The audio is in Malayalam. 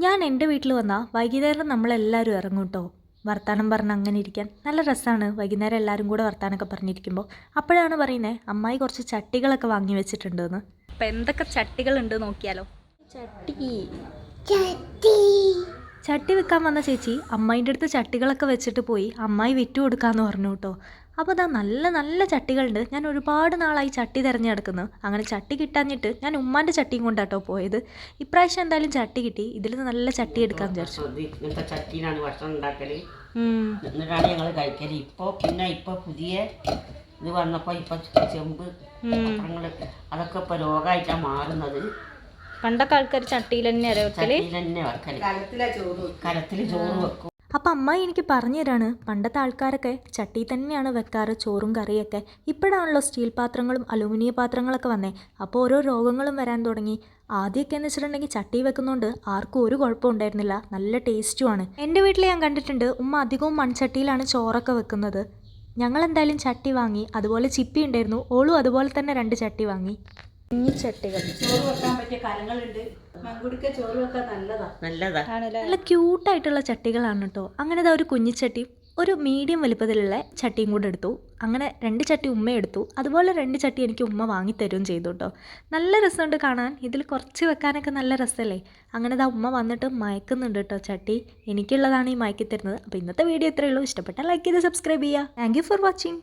ഞാൻ എൻ്റെ വീട്ടിൽ വന്നാൽ വൈകുന്നേരം നമ്മളെല്ലാവരും ഇറങ്ങും കേട്ടോ. വർത്താനം പറഞ്ഞ് അങ്ങനെ ഇരിക്കാൻ നല്ല രസമാണ്. വൈകുന്നേരം എല്ലാവരും കൂടെ വർത്താനമൊക്കെ പറഞ്ഞിരിക്കുമ്പോൾ അപ്പോഴാണ് പറയുന്നത് അമ്മായി കുറച്ച് ചട്ടികളൊക്കെ വാങ്ങി വെച്ചിട്ടുണ്ടെന്ന്. അപ്പം എന്തൊക്കെ ചട്ടികളുണ്ട് നോക്കിയാലോ. ചട്ടി വെക്കാൻ വന്ന ചേച്ചി അമ്മായിൻ്റെ അടുത്ത് ചട്ടികളൊക്കെ വെച്ചിട്ട് പോയി അമ്മായി വിറ്റു കൊടുക്കാമെന്ന് പറഞ്ഞു കേട്ടോ. അപ്പോൾ അതാ നല്ല നല്ല ചട്ടികളുണ്ട്. ഞാൻ ഒരുപാട് നാളായി ചട്ടി തിരഞ്ഞെടുക്കുന്നു. അങ്ങനെ ചട്ടി കിട്ടാഞ്ഞിട്ട് ഞാൻ ഉമ്മാൻ്റെ ചട്ടിയും കൊണ്ടാട്ടോ പോയത്. ഇപ്രാവശ്യം എന്തായാലും ചട്ടി കിട്ടി. ഇതിൽ നിന്ന് നല്ല ചട്ടി എടുക്കാൻ വിചാരിച്ചു. ഇങ്ങനത്തെ ചട്ടിയിലാണ് ഭക്ഷണം ഉണ്ടാക്കല്, എന്നിട്ടാണ് ഞങ്ങൾ കഴിക്കല്. ഇപ്പോൾ പുതിയ ഇത് വന്നപ്പോൾ ഇപ്പം ചെമ്പ് പാത്രങ്ങൾ അതൊക്കെ ഇപ്പോൾ രോഗമായിട്ടാണ് മാറുന്നത്. പണ്ടൊക്കെ ആൾക്കാർ ചട്ടിയിൽ തന്നെ വെക്കല്, കലത്തിൽ ചോറ് വെക്കും. അപ്പം അമ്മായി എനിക്ക് പറഞ്ഞു തരാണ്, പണ്ടത്തെ ആൾക്കാരൊക്കെ ചട്ടി തന്നെയാണ് വെക്കാറ് ചോറും കറിയൊക്കെ. ഇപ്പോഴാണല്ലോ സ്റ്റീൽ പാത്രങ്ങളും അലൂമിനിയ പാത്രങ്ങളൊക്കെ വന്നേ. അപ്പോൾ ഓരോ രോഗങ്ങളും വരാൻ തുടങ്ങി. ആദ്യമൊക്കെ എന്ന് വെച്ചിട്ടുണ്ടെങ്കിൽ ചട്ടി വെക്കുന്നതുകൊണ്ട് ആർക്കും ഒരു കുഴപ്പം ഉണ്ടായിരുന്നില്ല, നല്ല ടേസ്റ്റുമാണ്. എൻ്റെ വീട്ടിൽ ഞാൻ കണ്ടിട്ടുണ്ട് ഉമ്മ അധികവും മൺചട്ടിയിലാണ് ചോറൊക്കെ വെക്കുന്നത്. ഞങ്ങളെന്തായാലും ചട്ടി വാങ്ങി. അതുപോലെ ചിപ്പി ഉണ്ടായിരുന്നു, ഓളും അതുപോലെ തന്നെ 2 ചട്ടി വാങ്ങി. ചട്ടികൾ ചോറ് വെക്കാൻ പറ്റിയ കലങ്ങളുണ്ട്. മൺകുടിക്ക ചോറ് വെക്കാൻ നല്ലതാ. നല്ല ക്യൂട്ടായിട്ടുള്ള ചട്ടികളാണ് കേട്ടോ. അങ്ങനെ ഒരു കുഞ്ഞിച്ചട്ടി ഒരു മീഡിയം വലുപ്പത്തിലുള്ള ചട്ടിയും കൂടെ എടുത്തു. അങ്ങനെ 2 ചട്ടി ഉമ്മ എടുത്തു. അതുപോലെ 2 ചട്ടി എനിക്ക് ഉമ്മ വാങ്ങിത്തരുകയും ചെയ്തു കേട്ടോ. നല്ല രസമുണ്ട് കാണാൻ. ഇതിൽ കുറച്ച് വെക്കാനൊക്കെ നല്ല രസമല്ലേ. അങ്ങനെ ഉമ്മ വന്നിട്ട് മയക്കുന്നുണ്ട് കേട്ടോ ചട്ടി. എനിക്കുള്ളതാണ് ഈ മയക്കി തരുന്നത്. അപ്പോൾ ഇന്നത്തെ വീഡിയോ ഇത്രയേ ഉള്ളൂ. ഇഷ്ടപ്പെട്ടാൽ ലൈക്ക് ചെയ്ത് സബ്സ്ക്രൈബ് ചെയ്യുക. Thank you for watching.